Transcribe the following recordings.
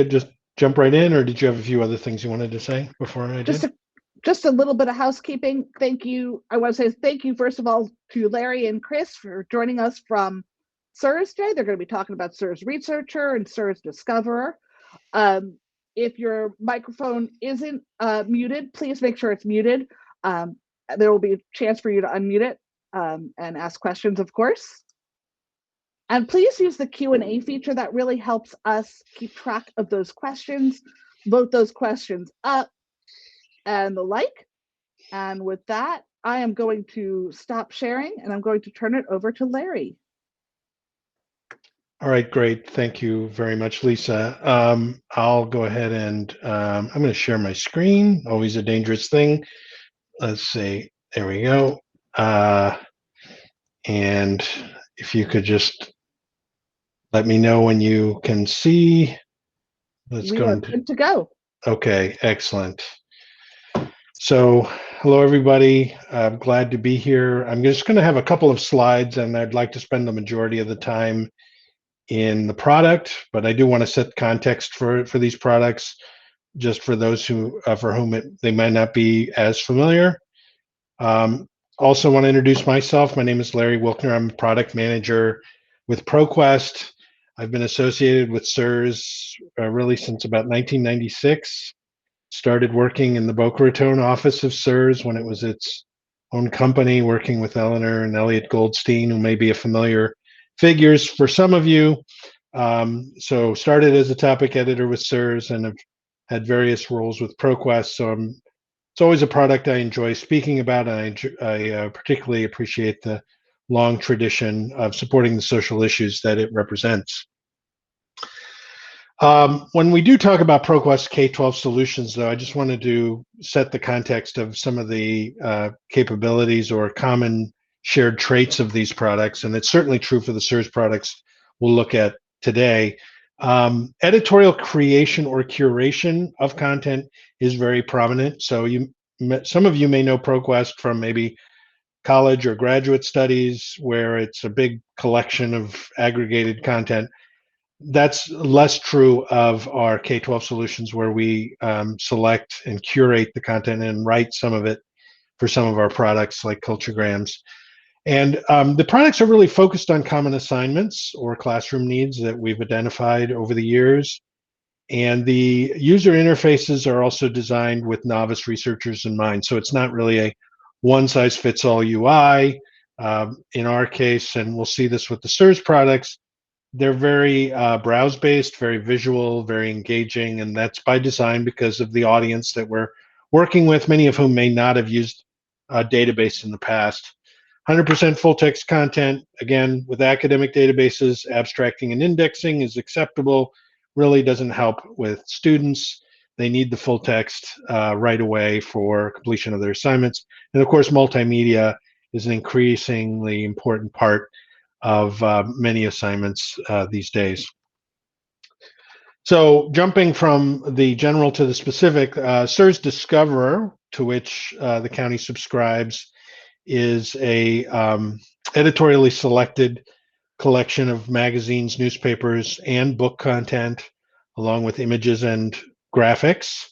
just jump right in, or did you have a few other things you wanted to say before I did? Just a little bit of housekeeping. Thank you. I want to say thank you, first of all, to Larry and Chris for joining us from SIRS today. They're going to be talking about SIRS Researcher and SIRS Discoverer. If your microphone isn't muted, please make sure it's muted. There will be a chance for you to unmute it and ask questions, of course. And please use the Q&A feature. That really helps us keep track of those questions, vote those questions up, and the like. And with that, I am going to stop sharing and I'm going to turn it over to Larry. All right, great. Thank you very much, Lisa. I'll go ahead and I'm going to share my screen. Always a dangerous thing. Let's see. There we go. And if you could just let me know when you can see. Let's We go are into. good to go. Okay, excellent. So, hello everybody. I'm glad to be here. I'm just going to have a couple of slides, and I'd like to spend the majority of the time in the product, but I do want to set context for these products, just for those who for whom they might not be as familiar. Also want to introduce myself. My name is Larry Wilkner. I'm a product manager with Proquest. I've been associated with SIRS really since about 1996. Started working in the Boca Raton office of SIRS when it was its own company, working with Eleanor and Elliot Goldstein, who may be a familiar figures for some of you. So started as a topic editor with SIRS and have had various roles with Proquest. So it's always a product I enjoy speaking about, and I particularly appreciate the long tradition of supporting the social issues that it represents. When we do talk about Proquest K12 Solutions, though, I just wanted to set the context of some of the capabilities or common shared traits of these products, and it's certainly true for the SIRS products we'll look at today. Editorial creation or curation of content is very prominent. So some of you may know Proquest from maybe college or graduate studies, where it's a big collection of aggregated content. That's less true of our K12 solutions, where we select and curate the content and write some of it for some of our products like Culturegrams. And the products are really focused on common assignments or classroom needs that we've identified over the years. And the user interfaces are also designed with novice researchers in mind. So it's not really a one-size-fits-all UI. In our case, and we'll see this with the SIRS products, they're very browse-based, very visual, very engaging, and that's by design because of the audience that we're working with, many of whom may not have used a database in the past. 100% full-text content, again, with academic databases, abstracting and indexing is acceptable, really doesn't help with students. They need the full text right away for completion of their assignments. And of course, multimedia is an increasingly important part of many assignments these days. So jumping from the general to the specific, SIRS Discoverer, to which the county subscribes, is a editorially selected collection of magazines, newspapers, and book content, along with images and graphics.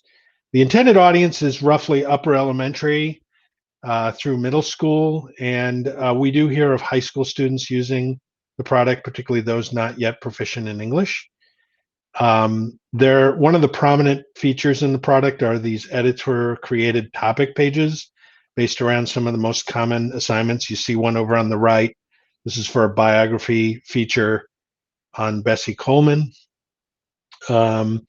The intended audience is roughly upper elementary through middle school, and we do hear of high school students using the product, particularly those not yet proficient in English. One of the prominent features in the product are these editor-created topic pages based around some of the most common assignments. You see one over on the right. This is for a biography feature on Bessie Coleman. And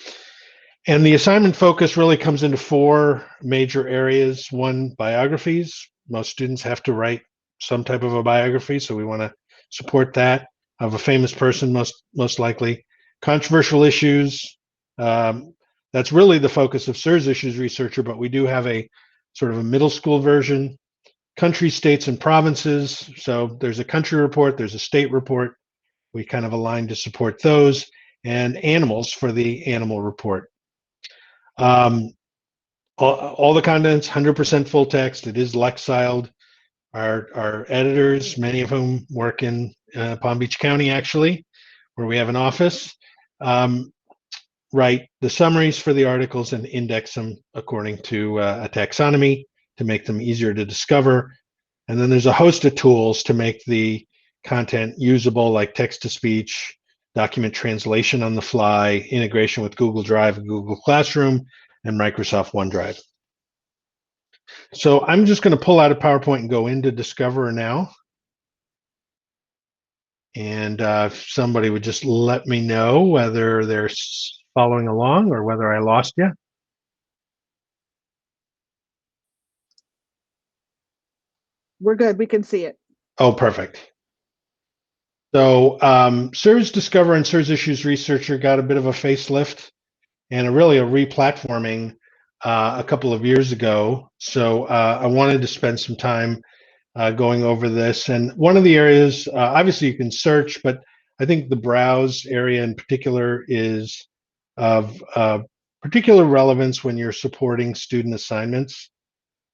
the assignment focus really comes into four major areas. One, biographies. Most students have to write some type of a biography, so we want to support that, of a famous person, most likely. Controversial issues. That's really the focus of SIRS Issues Researcher, but we do have a sort of a middle school version. Country, states, and provinces. So there's a country report, there's a state report. We kind of align to support those. And animals for the animal report. All the contents, 100% full text. It is Lexiled. Our editors, many of whom work in Palm Beach County, actually, where we have an office, write the summaries for the articles and index them according to a taxonomy to make them easier to discover. And then there's a host of tools to make the content usable, like text-to-speech, document translation on the fly, integration with Google Drive and Google Classroom, and Microsoft OneDrive. So I'm just going to pull out a PowerPoint and go into Discover now. And if somebody would just let me know whether they're following along or whether I lost you. We're good. We can see it. Oh, perfect. So SIRS Discover and SIRS Issues Researcher got a bit of a facelift and really a replatforming a couple of years ago. So I wanted to spend some time going over this. And one of the areas, obviously you can search, but I think the browse area in particular is of particular relevance when you're supporting student assignments.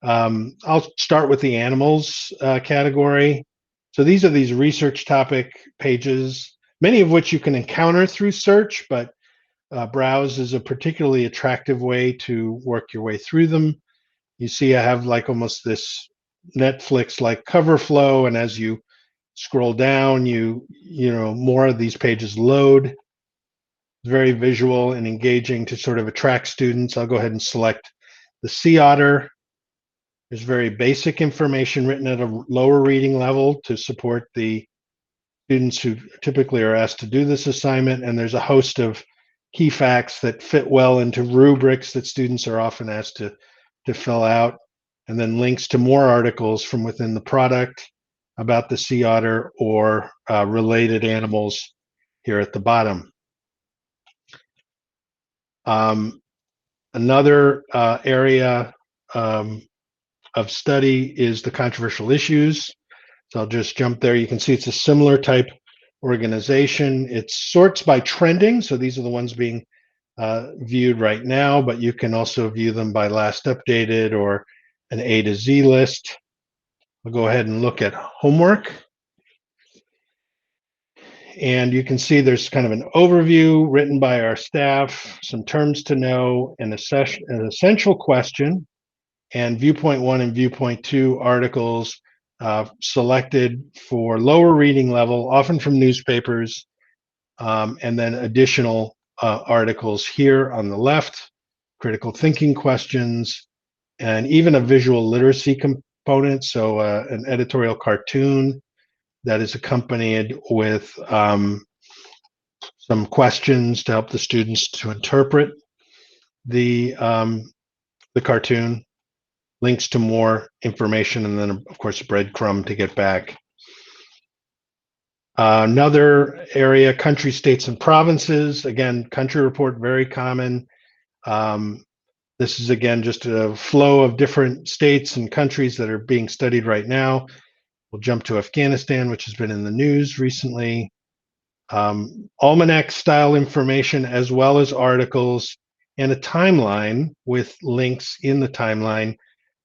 I'll start with the animals category. So these are these research topic pages, many of which you can encounter through search, but browse is a particularly attractive way to work your way through them. You see I have like almost this Netflix-like cover flow, and as you scroll down, you know, more of these pages load. It's very visual and engaging to sort of attract students. I'll go ahead and select the sea otter. There's very basic information written at a lower reading level to support the students who typically are asked to do this assignment, and there's a host of key facts that fit well into rubrics that students are often asked to fill out, and then links to more articles from within the product about the sea otter or related animals here at the bottom. Another area of study is the controversial issues. So I'll just jump there. You can see it's a similar type organization. It sorts by trending. So these are the ones being viewed right now, but you can also view them by last updated or an A to Z list. I'll go ahead and look at homework. And you can see there's kind of an overview written by our staff, some terms to know, an essential question, and viewpoint 1 and viewpoint 2 articles selected for lower reading level, often from newspapers, and then additional articles here on the left, critical thinking questions, and even a visual literacy component, so an editorial cartoon that is accompanied with some questions to help the students to interpret the cartoon, links to more information, and then of course a breadcrumb to get back. Another area, country, states, and provinces. Again, country report, very common. This is again just a flow of different states and countries that are being studied right now. We'll jump to Afghanistan, which has been in the news recently. Almanac style information, as well as articles, and a timeline with links in the timeline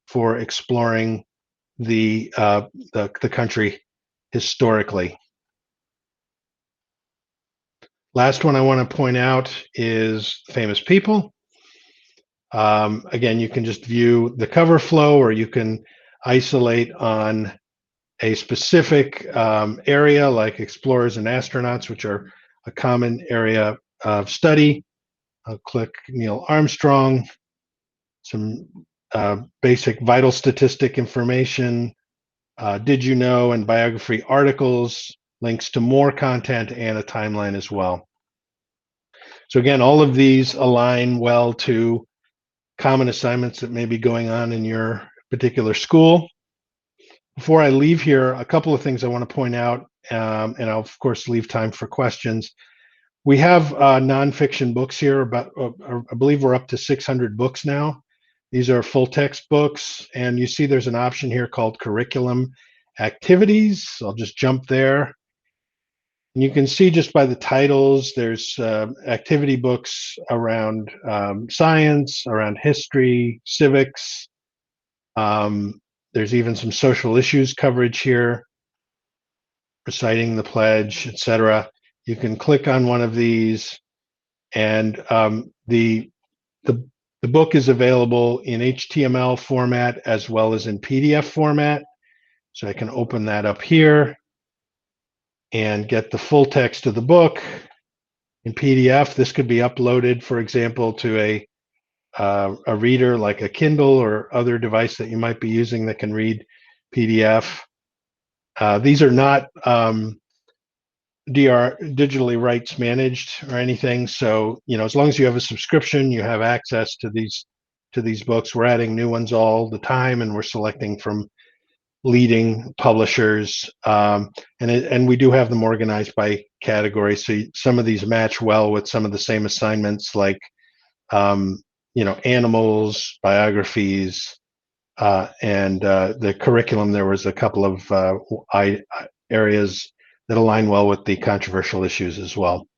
for exploring the country historically. Last one I want to point out is famous people. Again, you can just view the cover flow, or you can isolate on a specific area like explorers and astronauts, which are a common area of study. I'll click Neil Armstrong, some basic vital statistic information, did you know, and biography articles, links to more content, and a timeline as well. So again, all of these align well to common assignments that may be going on in your particular school. Before I leave here, a couple of things I want to point out, and I'll of course leave time for questions. We have nonfiction books here, about I believe we're up to 600 books now. These are full text books, and you see there's an option here called curriculum activities. I'll just jump there. And you can see just by the titles, there's activity books around science, around history, civics. There's even some social issues coverage here, reciting the pledge, etc. You can click on one of these And the the book is available in HTML format as well as in PDF format. So I can open that up here and get the full text of the book in PDF. This could be uploaded, for example, to a reader like a Kindle or other device that you might be using that can read PDF. These are not digitally rights managed or anything. So, as long as you have a subscription, you have access to these books. We're adding new ones all the time, and we're selecting from leading publishers. And we do have them organized by category. So some of these match well with some of the same assignments, like animals, biographies, and the curriculum. There was a couple of areas that align well with the controversial issues as well.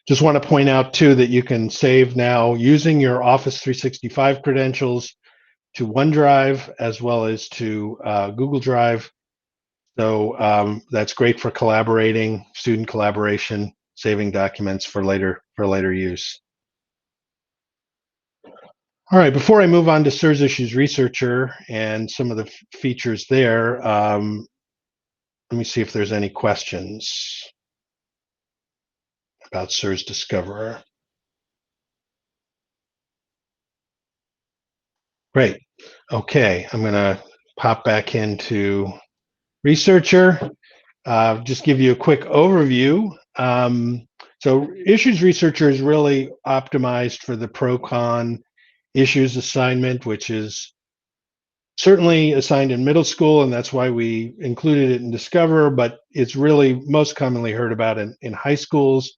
Just want to point out too that you can save now using your Office 365 credentials to OneDrive as well as to Google Drive. So that's great for collaborating, student collaboration, saving documents for later use. All right, before I move on to SIRS Issues Researcher and some of the features there, let me see if there's any questions about SIRS Discoverer. Great. Okay, I'm going to pop back into Researcher. Just give you a quick overview. So Issues Researcher is really optimized for the pro-con issues assignment, which is certainly assigned in middle school, and that's why we included it in Discover, but it's really most commonly heard about in high schools,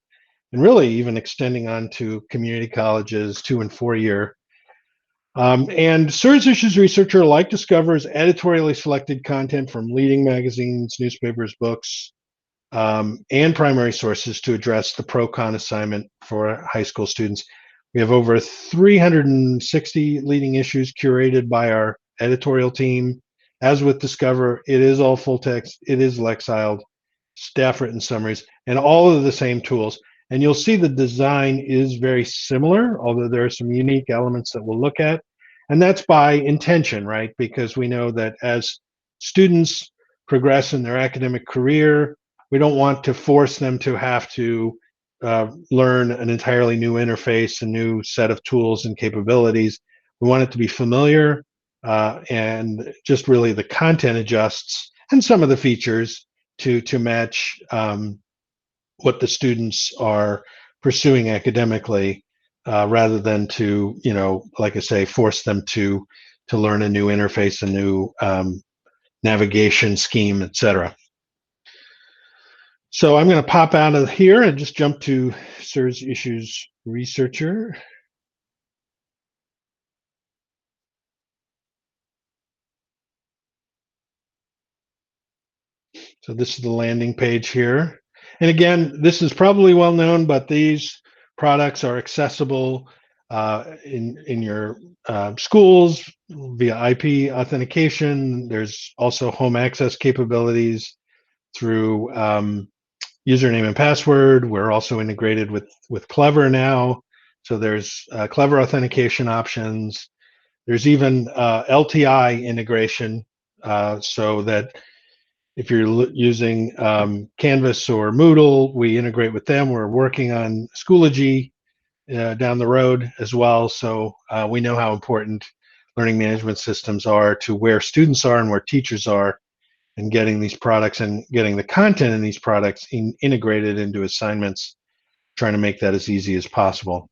and really even extending on to community colleges, 2- and 4-year. And SIRS Issues Researcher, like Discover, is editorially selected content from leading magazines, newspapers, books, and primary sources to address the pro-con assignment for high school students. We have over 360 leading issues curated by our editorial team. As with Discover, it is all full text, it is Lexiled, staff written summaries, and all of the same tools. And you'll see the design is very similar, although there are some unique elements that we'll look at. And that's by intention, right? Because we know that as students progress in their academic career, we don't want to force them to have to learn an entirely new interface, a new set of tools and capabilities. We want it to be familiar, and just really the content adjusts and some of the features to match what the students are pursuing academically, rather than to, like I say, force them to learn a new interface, a new navigation scheme, etc. So I'm going to pop out of here and just jump to SIRS Issues Researcher. So this is the landing page here. And again, this is probably well known, but these products are accessible in your schools via IP authentication. There's also home access capabilities through username and password. We're also integrated with Clever now. So there's Clever authentication options. There's even LTI integration, so that if you're using Canvas or Moodle, we integrate with them. We're working on Schoology down the road as well. So we know how important learning management systems are to where students are and where teachers are, and getting these products and getting the content in these products integrated into assignments, trying to make that as easy as possible.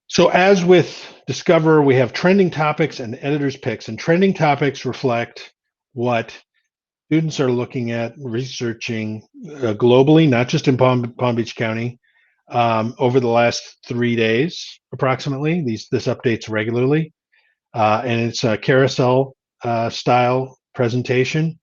So as with Discover, we have trending topics and editor's picks, and trending topics reflect what students are looking at, researching globally, not just in Palm Beach County, over the last 3 days, approximately. This updates regularly, and it's a carousel style presentation.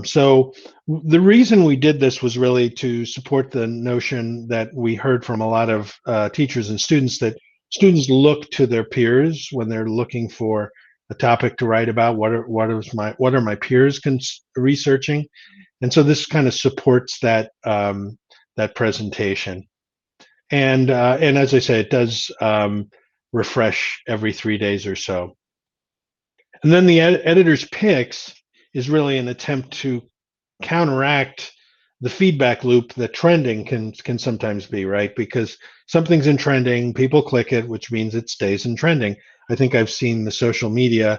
So the reason we did this was really to support the notion that we heard from a lot of teachers and students, that students look to their peers when they're looking for a topic to write about. What are my peers researching? And so this kind of supports that that presentation. And as I say, it does refresh every 3 days or so. And then the editor's picks is really an attempt to counteract the feedback loop that trending can sometimes be, right? Because something's in trending, people click it, which means it stays in trending. I think I've seen the social media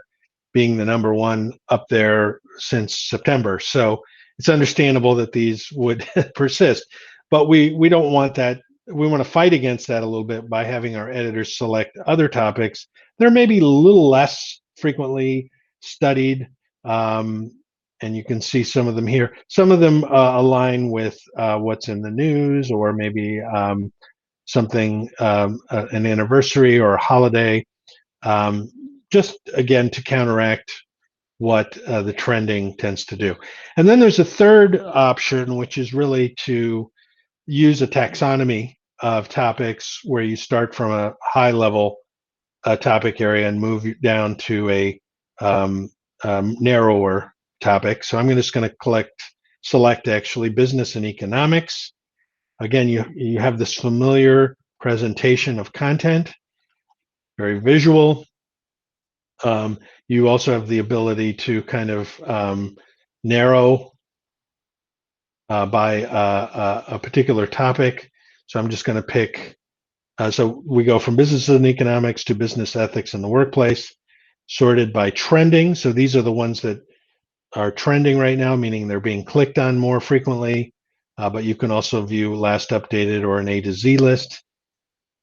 being the #1 up there since September. So it's understandable that these would persist, but we don't want that. We want to fight against that a little bit by having our editors select other topics that are maybe a little less frequently studied. And you can see some of them here. Some of them align with what's in the news, or maybe something, an anniversary or a holiday, just again to counteract what the trending tends to do. And then there's a third option, which is really to use a taxonomy of topics where you start from a high level topic area and move down to a narrower topic. So I'm just going to select actually business and economics. Again, you have this familiar presentation of content, very visual. You also have the ability to kind of narrow by a particular topic. So I'm just going to pick, so we go from business and economics to business ethics in the workplace, sorted by trending. So these are the ones that are trending right now, meaning they're being clicked on more frequently, but you can also view last updated or an A to Z list.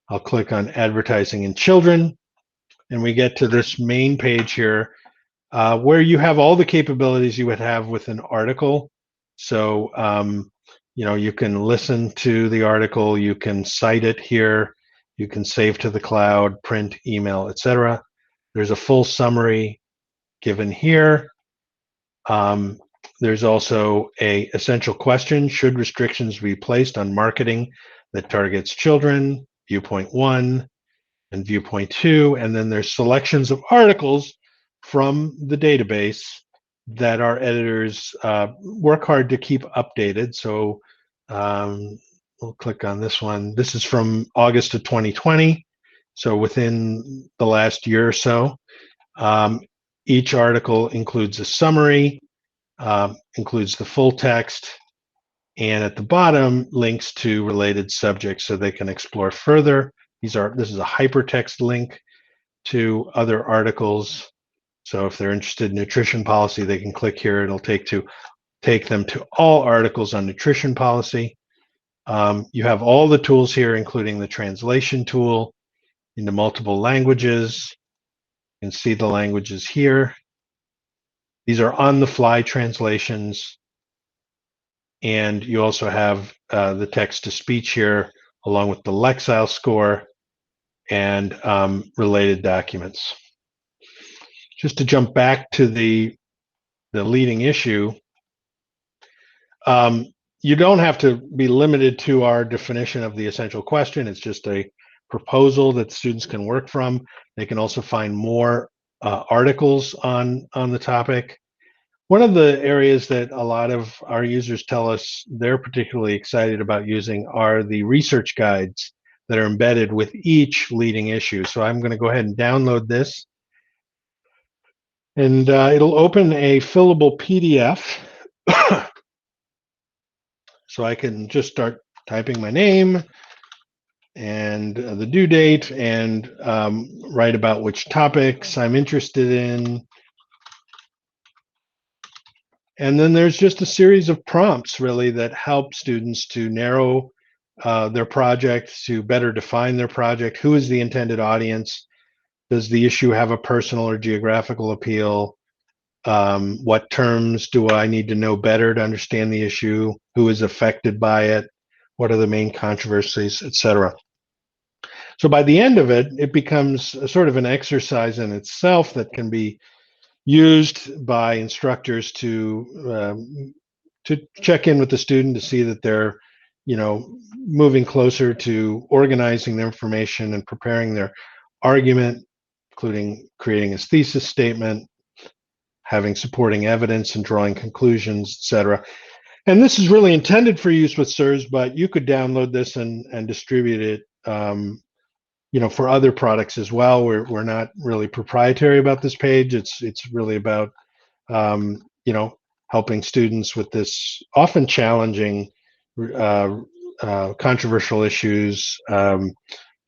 I'll click on advertising and children, and we get to this main page here where you have all the capabilities you would have with an article. So, you can listen to the article, you can cite it here, you can save to the cloud, print, email, etc. There's a full summary given here. There's also a essential question: should restrictions be placed on marketing that targets children? Viewpoint 1 and viewpoint 2, and then there's selections of articles from the database that our editors work hard to keep updated. So we'll click on this one. This is from August of 2020, so within the last year or so. Each article includes a summary, includes the full text, and at the bottom, links to related subjects so they can explore further. This is a hypertext link to other articles. So if they're interested in nutrition policy, they can click here. It'll take them to all articles on nutrition policy. You have all the tools here, including the translation tool into multiple languages. You can see the languages here. These are on-the-fly translations. And you also have the text-to-speech here, along with the Lexile score and related documents. Just to jump back to the leading issue, you don't have to be limited to our definition of the essential question. It's just a proposal that students can work from. They can also find more articles on the topic. One of the areas that a lot of our users tell us they're particularly excited about using are the research guides that are embedded with each leading issue. So I'm going to go ahead and download this. And it'll open a fillable PDF. So I can just start typing my name and the due date and write about which topics I'm interested in. And then there's just a series of prompts really that help students to narrow their project, to better define their project. Who is the intended audience? Does the issue have a personal or geographical appeal? What terms do I need to know better to understand the issue? Who is affected by it? What are the main controversies, etc. So by the end of it, it becomes a sort of an exercise in itself that can be used by instructors to check in with the student to see that they're, moving closer to organizing their information and preparing their argument, including creating a thesis statement, having supporting evidence and drawing conclusions, etc. And this is really intended for use with SIRS, but you could download this and distribute it, for other products as well. We're not really proprietary about this page. It's really about, um, you know, helping students with this often challenging, uh, controversial issues,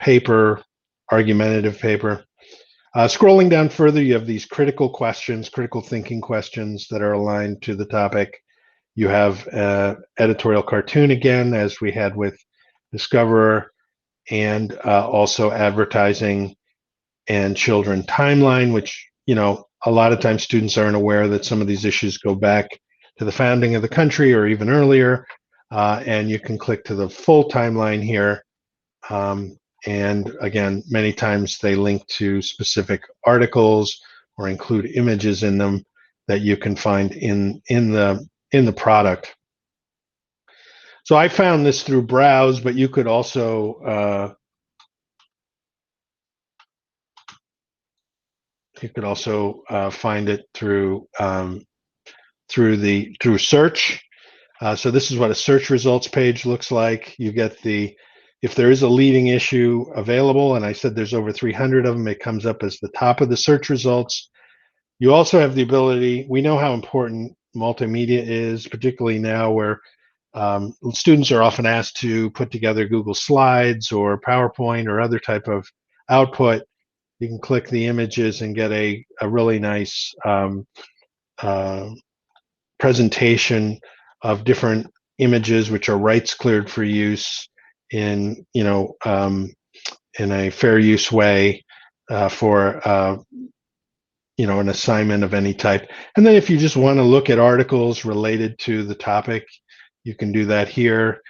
paper, argumentative paper. Scrolling down further, you have these critical questions, critical thinking questions that are aligned to the topic. You have editorial cartoon again, as we had with Discoverer, and also advertising and children timeline, which, a lot of times students aren't aware that some of these issues go back to the founding of the country or even earlier. And you can click to the full timeline here. And again, many times they link to specific articles or include images in them that you can find in the product. So I found this through Browse, but you could also find it through search. So this is what a search results page looks like. You get if there is a leading issue available, and I said there's over 300 of them, it comes up as the top of the search results. You also have the ability, we know how important multimedia is, particularly now where students are often asked to put together Google Slides or PowerPoint or other type of output. You can click the images and get a really nice presentation of different images, which are rights cleared for use in a fair use way for an assignment of any type. And then if you just want to look at articles related to the topic, you can do that here.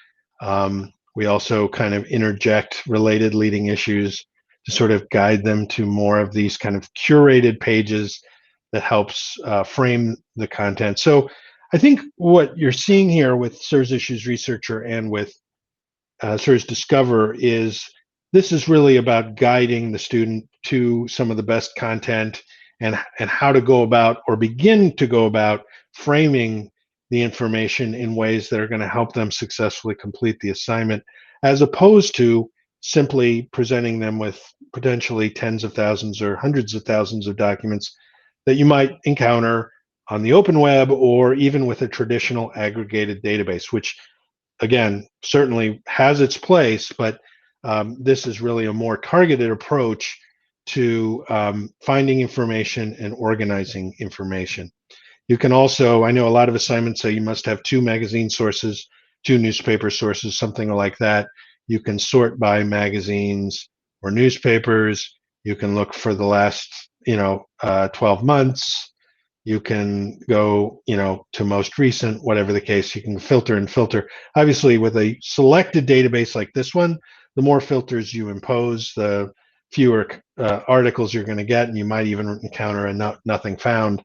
We also kind of interject related leading issues to sort of guide them to more of these kind of curated pages that helps frame the content. So I think what you're seeing here with SIRS Issues Researcher and with SIRS Discover is this is really about guiding the student to some of the best content and how to go about or begin to go about framing the information in ways that are going to help them successfully complete the assignment, as opposed to simply presenting them with potentially tens of thousands or hundreds of thousands of documents that you might encounter on the open web or even with a traditional aggregated database, which again certainly has its place, but this is really a more targeted approach to finding information and organizing information. You can also, I know a lot of assignments say you must have 2 magazine sources, 2 newspaper sources, something like that. You can sort by magazines or newspapers. You can look for the last, 12 months. You can go, to most recent, whatever the case. You can filter and filter. Obviously, with a selected database like this one, the more filters you impose, the fewer articles you're going to get, and you might even encounter a nothing found.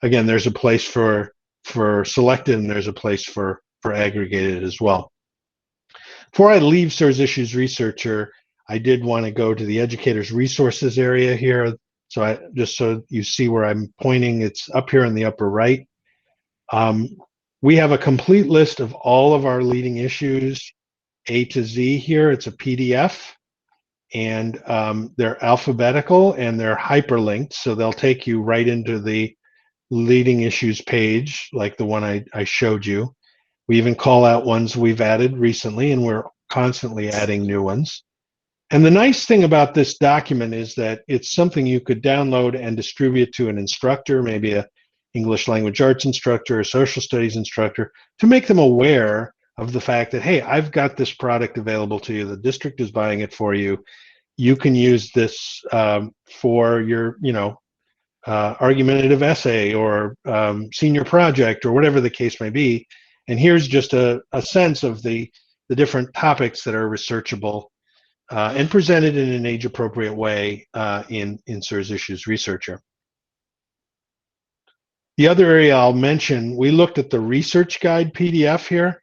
Again, there's a place for selected, and there's a place for aggregated as well. Before I leave SIRS Issues Researcher, I did want to go to the Educators Resources area here. So just so you see where I'm pointing, it's up here in the upper right. We have a complete list of all of our leading issues, A to Z here. It's a PDF, and they're alphabetical and they're hyperlinked, so they'll take you right into the leading issues page, like the one I showed you. We even call out ones we've added recently, and we're constantly adding new ones. And the nice thing about this document is that it's something you could download and distribute to an instructor, maybe a English language arts instructor or social studies instructor, to make them aware of the fact that, hey, I've got this product available to you. The district is buying it for you. You can use this for your, argumentative essay or senior project or whatever the case may be. And here's just a sense of the different topics that are researchable and presented in an age-appropriate way in SIRS Issues Researcher. The other area I'll mention, we looked at the research guide PDF here.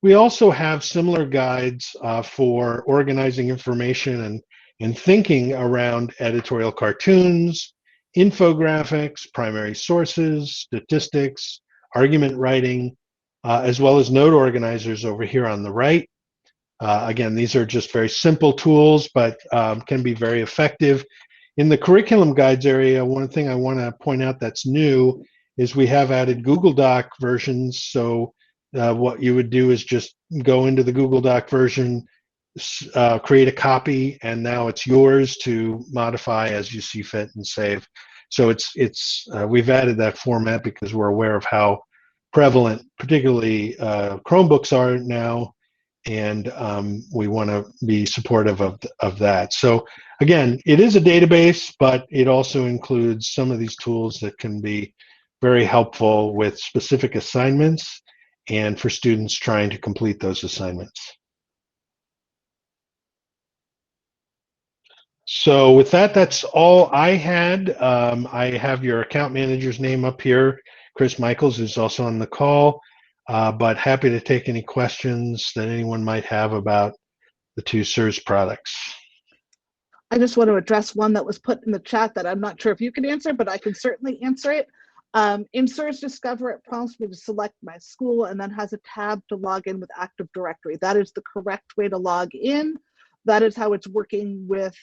We also have similar guides for organizing information and thinking around editorial cartoons, infographics, primary sources, statistics, argument writing, as well as note organizers over here on the right. Again, these are just very simple tools, but can be very effective. In the curriculum guides area, one thing I want to point out that's new is we have added Google Doc versions. So what you would do is just go into the Google Doc version, create a copy, and now it's yours to modify as you see fit and save. So we've added that format because we're aware of how prevalent, particularly Chromebooks are now, and we want to be supportive of that. So again, it is a database, but it also includes some of these tools that can be very helpful with specific assignments and for students trying to complete those assignments. So with that, that's all I had. I have your account manager's name up here, Chris Michales, who's also on the call, but happy to take any questions that anyone might have about the two SIRS products. I just want to address one that was put in the chat that I'm not sure if you can answer, but I can certainly answer it. In SIRS Discover, it prompts me to select my school and then has a tab to log in with Active Directory. That is the correct way to log in. That is how it's working with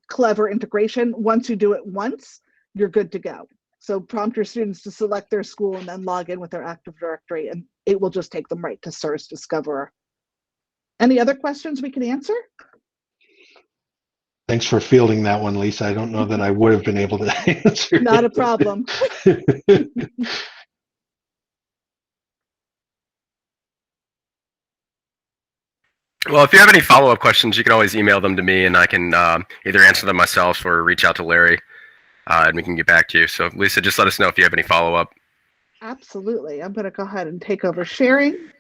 Clever integration. Once you do it once, you're good to go. So prompt your students to select their school and then log in with their Active Directory, and it will just take them right to SIRS Discover. Any other questions we can answer? Thanks for fielding that one, Lisa. I don't know that I would have been able to answer. Not a problem. Well, if you have any follow-up questions, you can always email them to me, and I can either answer them myself or reach out to Larry, and we can get back to you. So, Lisa, just let us know if you have any follow-up. Absolutely. I'm going to go ahead and take over sharing.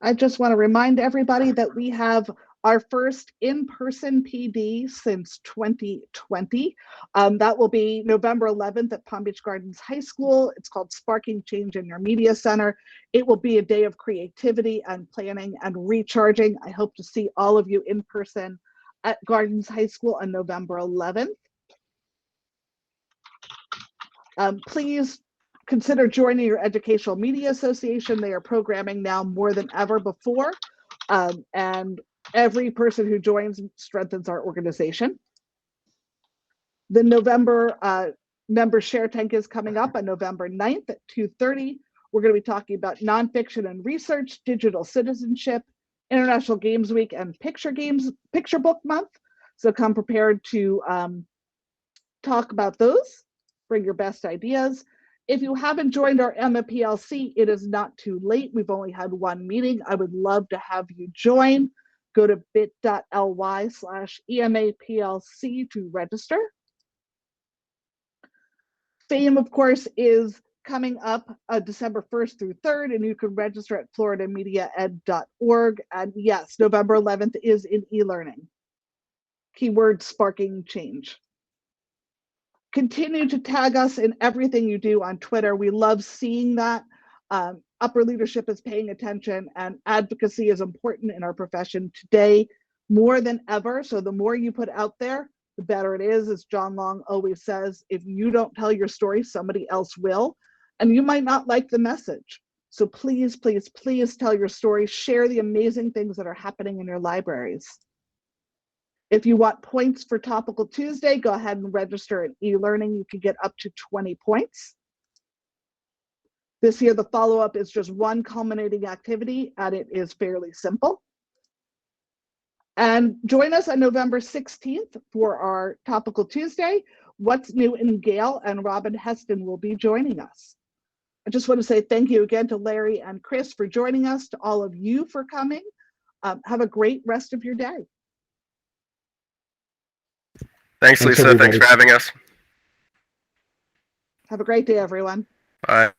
I just want to remind everybody that we have our first in-person PD since 2020. That will be November 11th at Palm Beach Gardens High School. It's called Sparking Change in Your Media Center. It will be a day of creativity and planning and recharging. I hope to see all of you in person at Gardens High School on November 11th. Please consider joining your educational media association. They are programming now more than ever before, and every person who joins strengthens our organization. The November member share tank is coming up on November 9th at 2:30. We're going to be talking about nonfiction and research, digital citizenship, International Games Week, and Picture Book Month. So come prepared to talk about those. Bring your best ideas. If you haven't joined our EMA PLC, it is not too late. We've only had one meeting. I would love to have you join. Go to bit.ly/EMA PLC to register. FAME, of course, is coming up December 1st through 3rd, and you can register at floridamediaed.org. And yes, November 11th is in e-learning. Keyword sparking change. Continue to tag us in everything you do on Twitter. We love seeing that. Upper leadership is paying attention, and advocacy is important in our profession today more than ever. So the more you put out there, the better it is. As John Long always says, if you don't tell your story, somebody else will, and you might not like the message. So please, please, please tell your story. Share the amazing things that are happening in your libraries. If you want points for Topical Tuesday, go ahead and register in e-learning. You can get up to 20 points. This year, the follow-up is just one culminating activity, and it is fairly simple. And join us on November 16th for our Topical Tuesday. What's New in Gale, and Robin Heston will be joining us. I just want to say thank you again to Larry and Chris for joining us, to all of you for coming. Have a great rest of your day. Thanks, Lisa. Everybody. Thanks for having us. Have a great day, everyone. Bye.